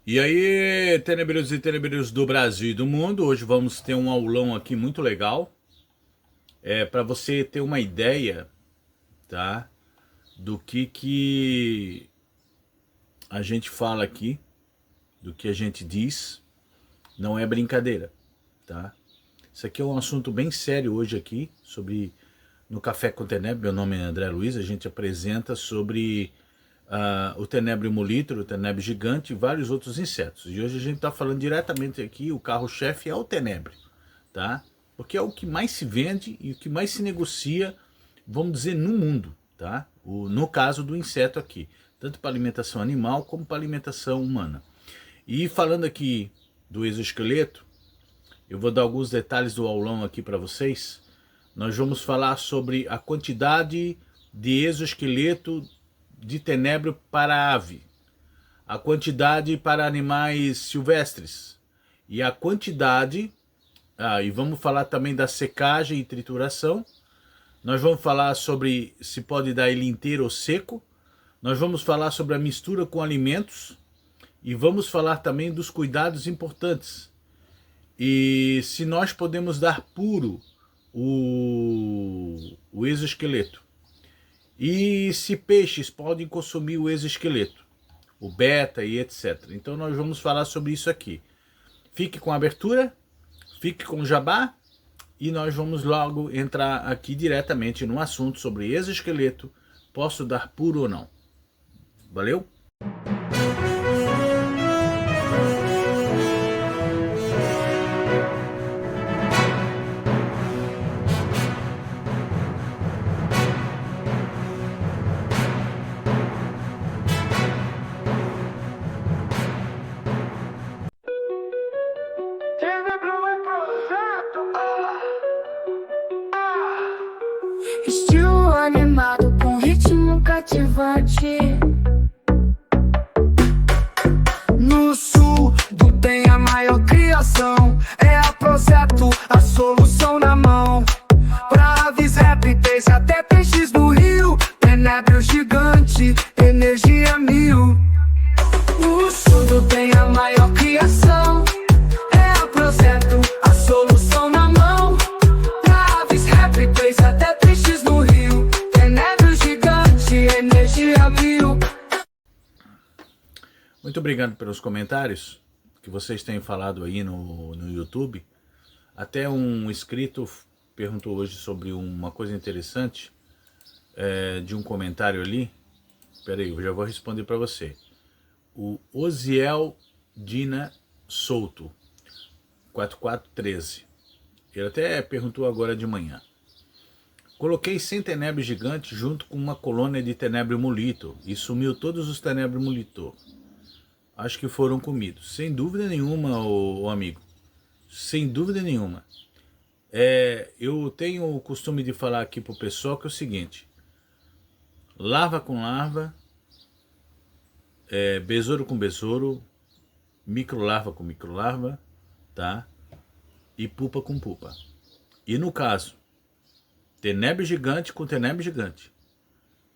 E aí, tenebreiros e tenebreiros do Brasil e do mundo, hoje vamos ter um aulão aqui muito legal, para você ter uma ideia, tá, do que a gente fala aqui, do que a gente diz, não é brincadeira, tá? Isso aqui é um assunto bem sério hoje aqui, sobre no Café com Tenebre. Meu nome é André Luiz, a gente apresenta sobre o tenebro molítor, o tenebro gigante e vários outros insetos. E hoje a gente está falando diretamente aqui, o carro-chefe é o tenebro, tá? Porque é o que mais se vende e o que mais se negocia, vamos dizer, no mundo, tá? No caso do inseto aqui, tanto para alimentação animal como para alimentação humana. E falando aqui do exoesqueleto, eu vou dar alguns detalhes do aulão aqui para vocês. Nós vamos falar sobre a quantidade de exoesqueleto de tenebro para ave, a quantidade para animais silvestres e a quantidade, e vamos falar também da secagem e trituração. Nós vamos falar sobre se pode dar ele inteiro ou seco. Nós vamos falar sobre a mistura com alimentos e vamos falar também dos cuidados importantes. E se nós podemos dar puro o exoesqueleto. E se peixes podem consumir o exoesqueleto, o beta e etc. Então nós vamos falar sobre isso aqui. Fique com a abertura, fique com o jabá e nós vamos logo entrar aqui diretamente no assunto sobre exoesqueleto. Posso dar puro ou não? Valeu? Estilo animado com ritmo cativante. No sul do tem a maior criação. É a Projeto, a solução na mão. Pra aves, répteis, até peixes do rio. Tenebro gigante, energia mil. No sul do tem a maior criação. É a Projeto, a solução na mão. Pra aves, répteis, até peixes no rio. Tenebro gigante, energia mil. Muito obrigado pelos comentários que vocês têm falado aí no YouTube. Até um inscrito perguntou hoje sobre uma coisa interessante, de um comentário ali. Espera aí, eu já vou responder para você. O Oziel Dina Souto, 4413. Ele até perguntou agora de manhã. Coloquei 100 tenebro gigante junto com uma colônia de tenebro molito e sumiu todos os tenebro molito. Acho que foram comidos. Sem dúvida nenhuma, ô amigo. Sem dúvida nenhuma. Eu tenho o costume de falar aqui pro pessoal que é o seguinte. Larva com larva, besouro com besouro, microlarva com microlarva, tá? E pupa com pupa. E no caso, tenebro gigante com tenebro gigante.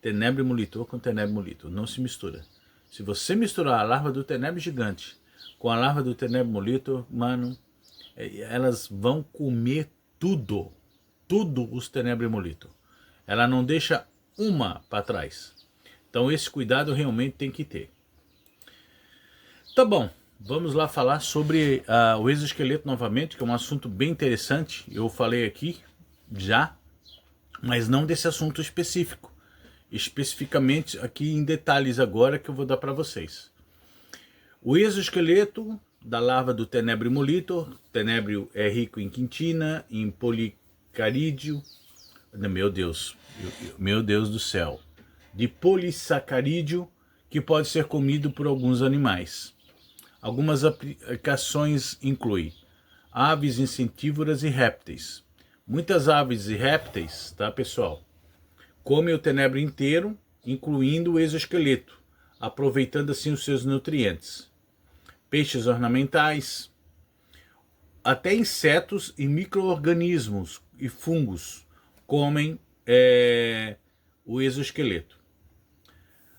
Tenebro molitor com tenebro molitor. Não se mistura. Se você misturar a larva do tenebro gigante com a larva do tenebro molitor, mano, elas vão comer tudo. Tudo os tenebro molitor. Ela não deixa uma para trás. Então esse cuidado realmente tem que ter. Tá bom, vamos lá falar sobre o exoesqueleto novamente, que é um assunto bem interessante. Eu falei aqui já, mas não desse assunto específico. Especificamente aqui em detalhes agora que eu vou dar para vocês. O exoesqueleto da larva do tenebro molitor. Tenebro é rico em quitina, em policarídeo. Meu Deus do céu. De polissacarídeo, que pode ser comido por alguns animais. Algumas aplicações incluem aves insectívoras e répteis. Muitas aves e répteis, tá pessoal, comem o tenebro inteiro, incluindo o exoesqueleto, aproveitando assim os seus nutrientes. Peixes ornamentais, até insetos e micro-organismos e fungos comem o exoesqueleto.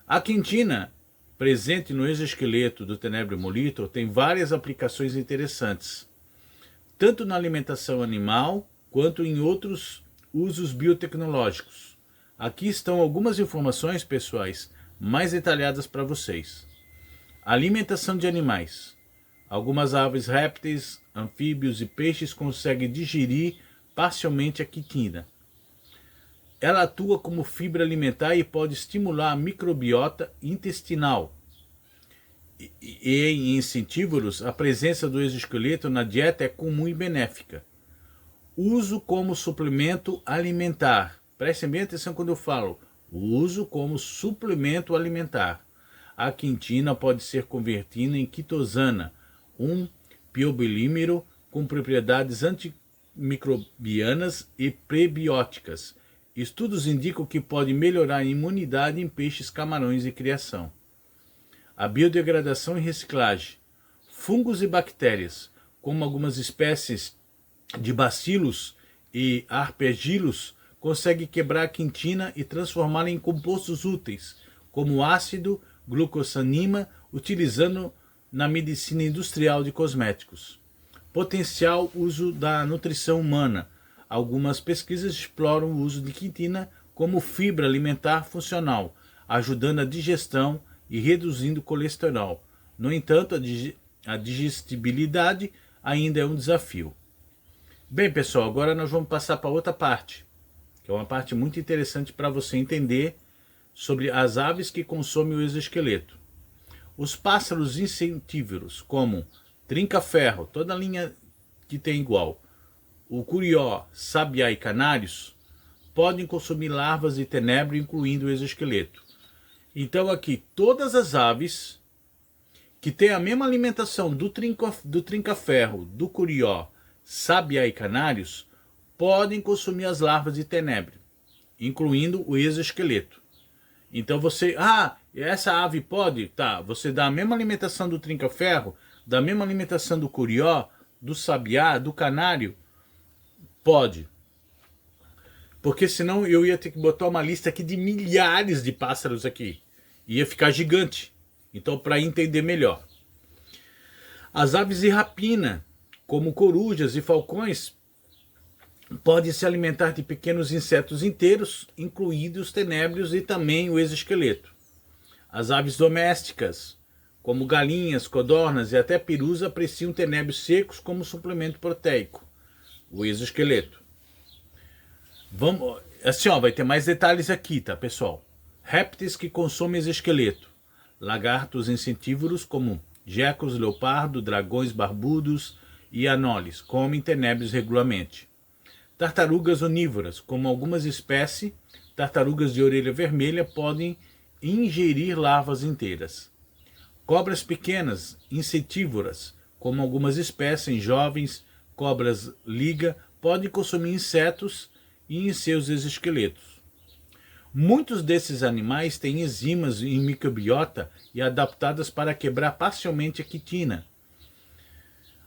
A quitina presente no exoesqueleto do Tenebrio molitor tem várias aplicações interessantes, tanto na alimentação animal quanto em outros usos biotecnológicos. Aqui estão algumas informações, pessoais, mais detalhadas para vocês. Alimentação de animais. Algumas aves, répteis, anfíbios e peixes conseguem digerir parcialmente a quitina. Ela atua como fibra alimentar e pode estimular a microbiota intestinal. E em insetívoros, a presença do exoesqueleto na dieta é comum e benéfica. Uso como suplemento alimentar. Prestem bem atenção quando eu falo. Uso como suplemento alimentar. A quitina pode ser convertida em quitosana, um biobilímero com propriedades antimicrobianas e prebióticas. Estudos indicam que pode melhorar a imunidade em peixes, camarões e criação. A biodegradação e reciclagem. Fungos e bactérias, como algumas espécies de bacilos e arpegilos, conseguem quebrar a quitina e transformá-la em compostos úteis, como ácido glucosanima, utilizando na medicina industrial de cosméticos. Potencial uso da nutrição humana. Algumas pesquisas exploram o uso de quitina como fibra alimentar funcional, ajudando a digestão e reduzindo o colesterol. No entanto, a digestibilidade ainda é um desafio. Bem, pessoal, agora nós vamos passar para outra parte, que é uma parte muito interessante para você entender sobre as aves que consomem o exoesqueleto. Os pássaros insetívoros, como trinca-ferro, toda a linha que tem igual, o curió, sabiá e canários, podem consumir larvas de tenebro, incluindo o exoesqueleto. Então aqui, todas as aves que têm a mesma alimentação do trinca-ferro, do curió, sabiá e canários, podem consumir as larvas de tenebro, incluindo o exoesqueleto. Então você, essa ave pode? Tá, você dá a mesma alimentação do trinca-ferro, da mesma alimentação do curió, do sabiá, do canário, pode. Porque senão eu ia ter que botar uma lista aqui de milhares de pássaros aqui. Ia ficar gigante. Então, para entender melhor. As aves de rapina, como corujas e falcões, podem se alimentar de pequenos insetos inteiros, incluídos os tenébrios e também o exoesqueleto. As aves domésticas, como galinhas, codornas e até perus, apreciam tenébrios secos como suplemento proteico, o exoesqueleto. Vamos, assim, vai ter mais detalhes aqui, tá, pessoal? Répteis que consomem exoesqueleto. Lagartos insetívoros como gecos, leopardo, dragões barbudos e anoles comem tenébrios regularmente. Tartarugas onívoras, como algumas espécies, tartarugas de orelha vermelha, podem ingerir larvas inteiras. Cobras pequenas, insetívoras, como algumas espécies jovens, cobras liga, podem consumir insetos e em seus exoesqueletos. Muitos desses animais têm enzimas em microbiota e adaptadas para quebrar parcialmente a quitina.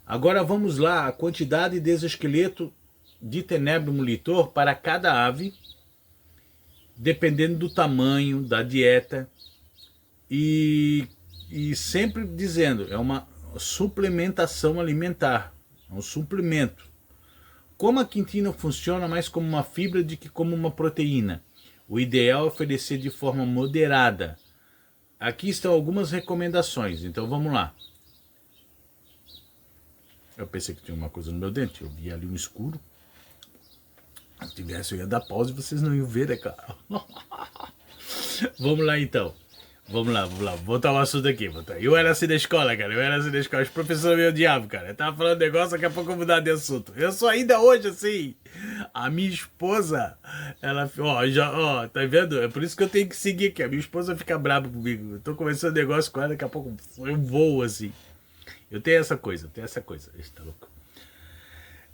Agora vamos lá, a quantidade de exoesqueleto de Tenebrio molitor para cada ave, dependendo do tamanho, da dieta, e sempre dizendo, é uma suplementação alimentar, é um suplemento. Como a quitina funciona mais como uma fibra do que como uma proteína, o ideal é oferecer de forma moderada. Aqui estão algumas recomendações, então vamos lá. Eu pensei que tinha uma coisa no meu dente, eu vi ali um escuro. Se tivesse, eu ia dar pausa e vocês não iam ver, né, cara? Vamos lá, então. Vamos lá. Vou voltar ao assunto aqui. Eu era assim na escola, cara. Os professores me odiavam, cara. Eu tava falando negócio, daqui a pouco eu vou mudar de assunto. Eu sou ainda hoje, assim. A minha esposa, ela, tá vendo? É por isso que eu tenho que seguir aqui. A minha esposa fica brava comigo. Eu tô conversando negócio com ela, daqui a pouco eu vou, assim. Eu tenho essa coisa. Esse tá louco.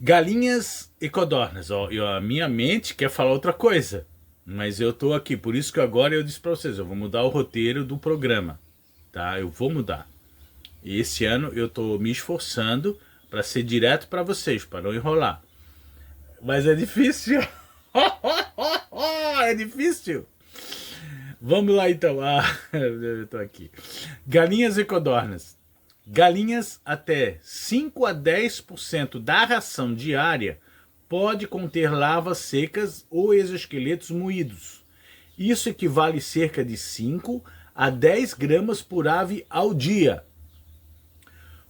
Galinhas e codornas. A minha mente quer falar outra coisa. Mas eu tô aqui, por isso que agora eu disse para vocês, eu vou mudar o roteiro do programa, tá? Eu vou mudar. E esse ano eu tô me esforçando para ser direto para vocês, para não enrolar. Mas é difícil. É difícil. Vamos lá então. Eu tô aqui. Galinhas e codornas. Galinhas até 5 a 10% da ração diária pode conter larvas secas ou exoesqueletos moídos. Isso equivale a cerca de 5 a 10 gramas por ave ao dia.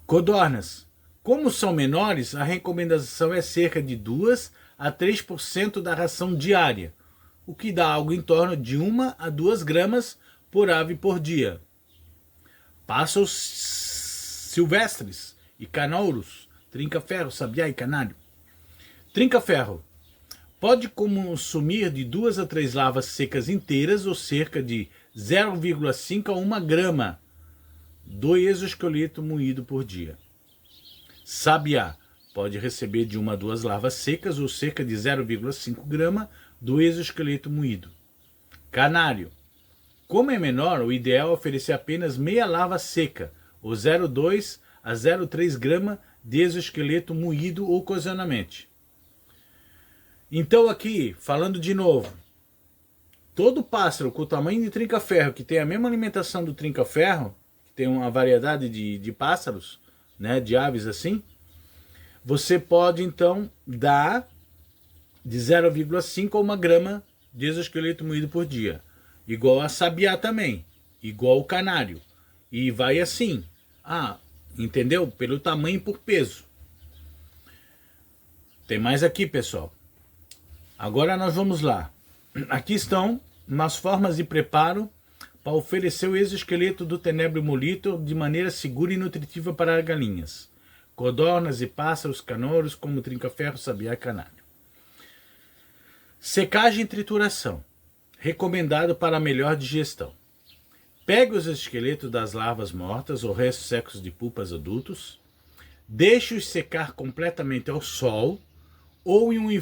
Codornas. Como são menores, a recomendação é cerca de 2 a 3% da ração diária, o que dá algo em torno de 1 a 2 gramas por ave por dia. Pássaros silvestres e canouros, trinca-ferro, sabiá e canário. Trinca-ferro. Pode consumir de 2 a 3 larvas secas inteiras ou cerca de 0,5 a 1 grama do exoesqueleto moído por dia. Sabiá. Pode receber de 1 a 2 larvas secas ou cerca de 0,5 grama do exoesqueleto moído. Canário. Como é menor, o ideal é oferecer apenas meia larva seca, ou 0,2 a 0,3 grama de exoesqueleto moído ocasionalmente. Então aqui, falando de novo, todo pássaro com o tamanho de trinca-ferro, que tem a mesma alimentação do trinca-ferro, que tem uma variedade de pássaros, né, de aves assim, você pode então dar de 0,5 a 1 grama de exoesqueleto moído por dia. Igual a sabiá também, igual o canário. E vai assim, entendeu? Pelo tamanho e por peso. Tem mais aqui, pessoal. Agora nós vamos lá. Aqui estão umas formas de preparo para oferecer o exoesqueleto do tenebro molito de maneira segura e nutritiva para galinhas, codornas e pássaros canouros como trinca-ferro, sabiá e canário. Secagem e trituração. Recomendado para melhor digestão. Pegue os esqueletos das larvas mortas ou restos secos de pupas adultos, deixe-os secar completamente ao sol ou em um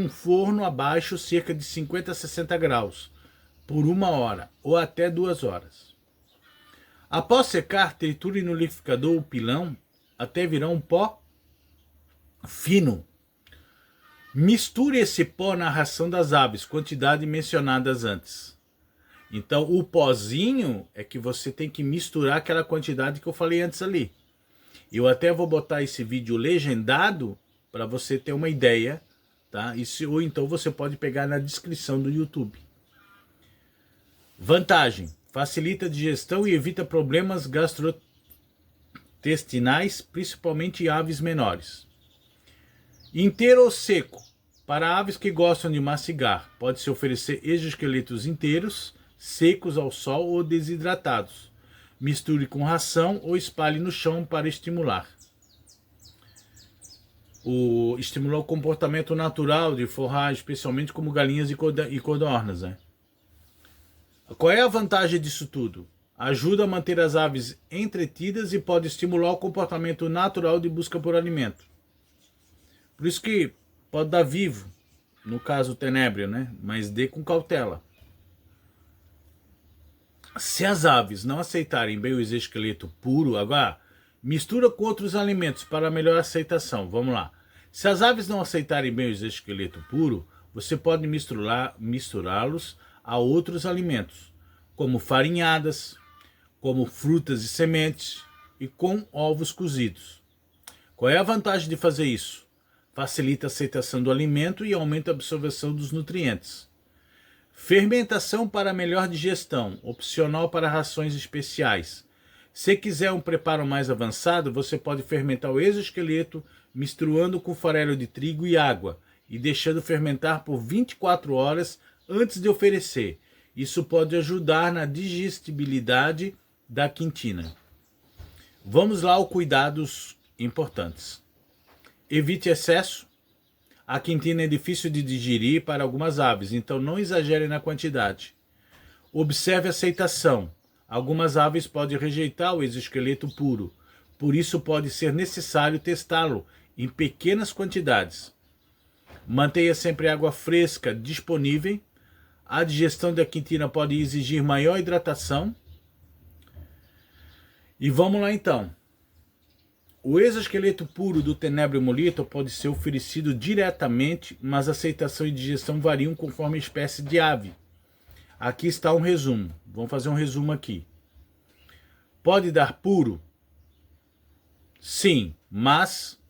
forno abaixo cerca de 50 a 60 graus por 1 hora ou até 2 horas. Após secar, triture no liquidificador o pilão até virar um pó fino. Misture esse pó na ração das aves, quantidade mencionadas antes. Então o pozinho é que você tem que misturar aquela quantidade que eu falei antes ali. Eu até vou botar esse vídeo legendado para você ter uma ideia, tá? Ou então você pode pegar na descrição do YouTube. Vantagem: facilita a digestão e evita problemas gastrointestinais, principalmente em aves menores. Inteiro ou seco? Para aves que gostam de mastigar, pode-se oferecer exoesqueletos inteiros, secos ao sol ou desidratados. Misture com ração ou espalhe no chão para estimular. Estimular o comportamento natural de forrar, especialmente como galinhas e codornas, né? Qual é a vantagem disso tudo? Ajuda a manter as aves entretidas e pode estimular o comportamento natural de busca por alimento. Por isso que pode dar vivo, no caso o tenébrio, né? Mas dê com cautela. Se as aves não aceitarem bem o exoesqueleto puro, agora mistura com outros alimentos para melhor aceitação. Vamos lá. Se as aves não aceitarem bem o exoesqueleto puro, você pode misturá-los a outros alimentos, como farinhadas, como frutas e sementes e com ovos cozidos. Qual é a vantagem de fazer isso? Facilita a aceitação do alimento e aumenta a absorção dos nutrientes. Fermentação para melhor digestão, opcional para rações especiais. Se quiser um preparo mais avançado, você pode fermentar o exoesqueleto misturando com farelo de trigo e água e deixando fermentar por 24 horas antes de oferecer. Isso pode ajudar na digestibilidade da quitina. Vamos lá aos cuidados importantes. Evite excesso. A quitina é difícil de digerir para algumas aves, então não exagere na quantidade. Observe a aceitação. Algumas aves podem rejeitar o exoesqueleto puro, por isso pode ser necessário testá-lo em pequenas quantidades. Mantenha sempre água fresca disponível. A digestão da quitina pode exigir maior hidratação. E vamos lá então. O exoesqueleto puro do tenebro molito pode ser oferecido diretamente, mas a aceitação e digestão variam conforme a espécie de ave. Aqui está um resumo. Vamos fazer um resumo aqui. Pode dar puro? Sim, mas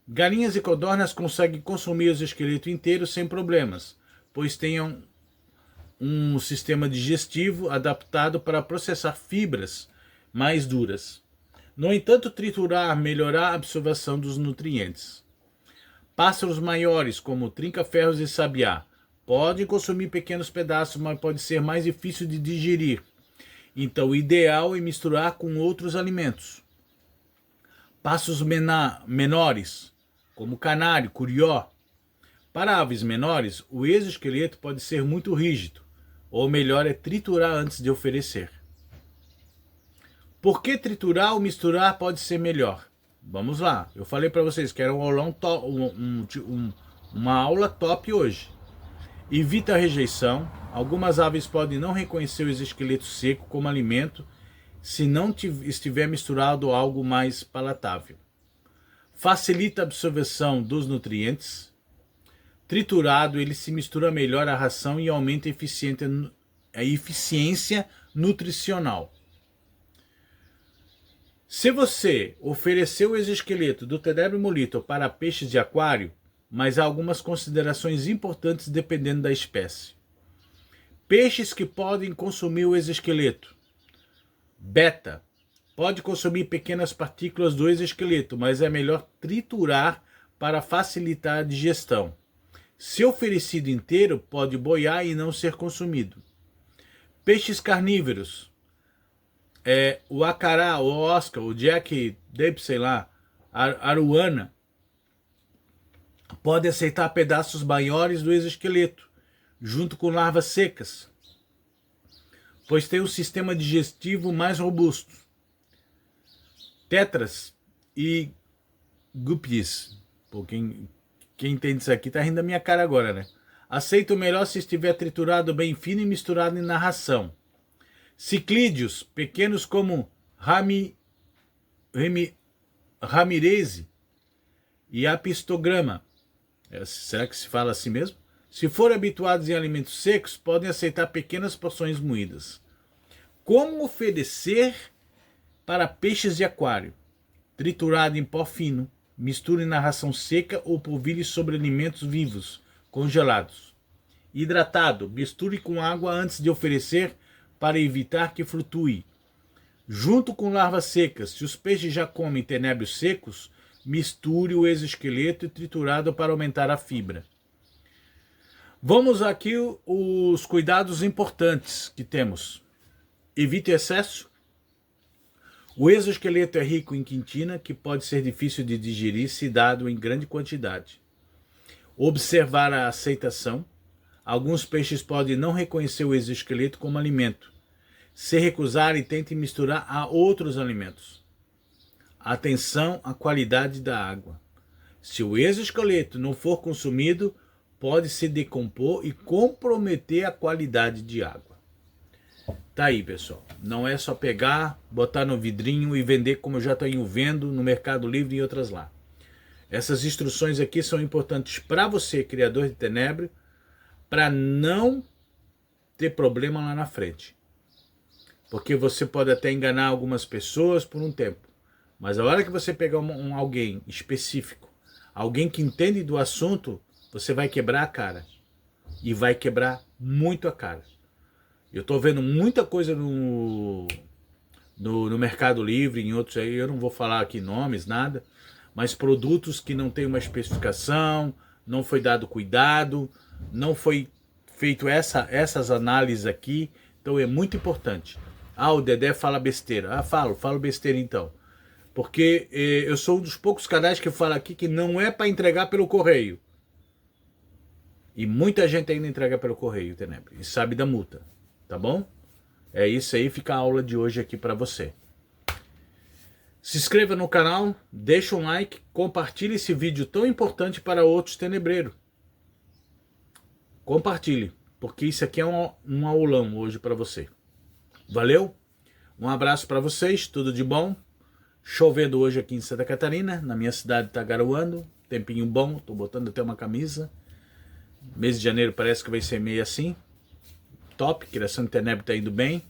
galinhas e codornas conseguem consumir os esqueletos inteiros sem problemas, pois tenham um sistema digestivo adaptado para processar fibras mais duras. No entanto, triturar melhorar a absorção dos nutrientes. Pássaros maiores, como trinca-ferros e sabiá, podem consumir pequenos pedaços, mas pode ser mais difícil de digerir. Então, o ideal é misturar com outros alimentos. Pássaros menores, como canário, curió. Para aves menores, o exoesqueleto pode ser muito rígido, ou melhor é triturar antes de oferecer. Por que triturar ou misturar pode ser melhor? Vamos lá, eu falei para vocês que era um aulão uma aula top hoje. Evita a rejeição. Algumas aves podem não reconhecer o exoesqueleto seco como alimento se não estiver misturado a algo mais palatável. Facilita a absorção dos nutrientes. Triturado, ele se mistura melhor à ração e aumenta a eficiência nutricional. Se você oferecer o exoesqueleto do Tenebro molitor para peixes de aquário, mas há algumas considerações importantes dependendo da espécie. Peixes que podem consumir o exoesqueleto. Beta. Pode consumir pequenas partículas do exoesqueleto, mas é melhor triturar para facilitar a digestão. Se oferecido inteiro, pode boiar e não ser consumido. Peixes carnívoros. O acará, o oscar, o jack, sei lá, aruana, pode aceitar pedaços maiores do exoesqueleto, junto com larvas secas, pois tem um sistema digestivo mais robusto. Tetras e guppies. Pô, quem entende isso aqui tá rindo da minha cara agora, né? Aceito melhor se estiver triturado bem fino e misturado na ração. Ciclídeos, pequenos como ramireze e apistograma. Será que se fala assim mesmo? Se forem habituados em alimentos secos, podem aceitar pequenas porções moídas. Como oferecer para peixes de aquário? Triturado em pó fino, misture na ração seca ou polvilhe sobre alimentos vivos, congelados. Hidratado, misture com água antes de oferecer para evitar que flutue. Junto com larvas secas, se os peixes já comem tenébrios secos, misture o exoesqueleto e triturado para aumentar a fibra. Vamos aqui os cuidados importantes que temos. Evite excesso. O exoesqueleto é rico em quitina, que pode ser difícil de digerir se dado em grande quantidade. Observar a aceitação. Alguns peixes podem não reconhecer o exoesqueleto como alimento. Se recusarem, tentem misturar a outros alimentos. Atenção à qualidade da água. Se o exoesqueleto não for consumido, pode se decompor e comprometer a qualidade de água. Tá aí, pessoal. Não é só pegar, botar no vidrinho e vender como eu já tenho vendo no Mercado Livre e outras lá. Essas instruções aqui são importantes para você, criador de tenebro, para não ter problema lá na frente. Porque você pode até enganar algumas pessoas por um tempo. Mas a hora que você pegar alguém específico, alguém que entende do assunto, você vai quebrar a cara. E vai quebrar muito a cara. Eu estou vendo muita coisa no Mercado Livre, em outros aí, eu não vou falar aqui nomes, nada, mas produtos que não tem uma especificação, não foi dado cuidado, não foi feito essas análises aqui, então é muito importante. O Dedé fala besteira. Falo besteira então. Porque eu sou um dos poucos canais que fala aqui que não é para entregar pelo correio. E muita gente ainda entrega pelo correio, Tenebro, e sabe da multa, tá bom? É isso aí, fica a aula de hoje aqui para você. Se inscreva no canal, deixa um like, compartilhe esse vídeo tão importante para outros tenebreiros. Compartilhe, porque isso aqui é um aulão hoje para você. Valeu? Um abraço para vocês, tudo de bom. Chovendo hoje aqui em Santa Catarina, na minha cidade tá garoando, tempinho bom, tô botando até uma camisa. Mês de janeiro parece que vai ser meio assim. Top, criação de tenebro tá indo bem.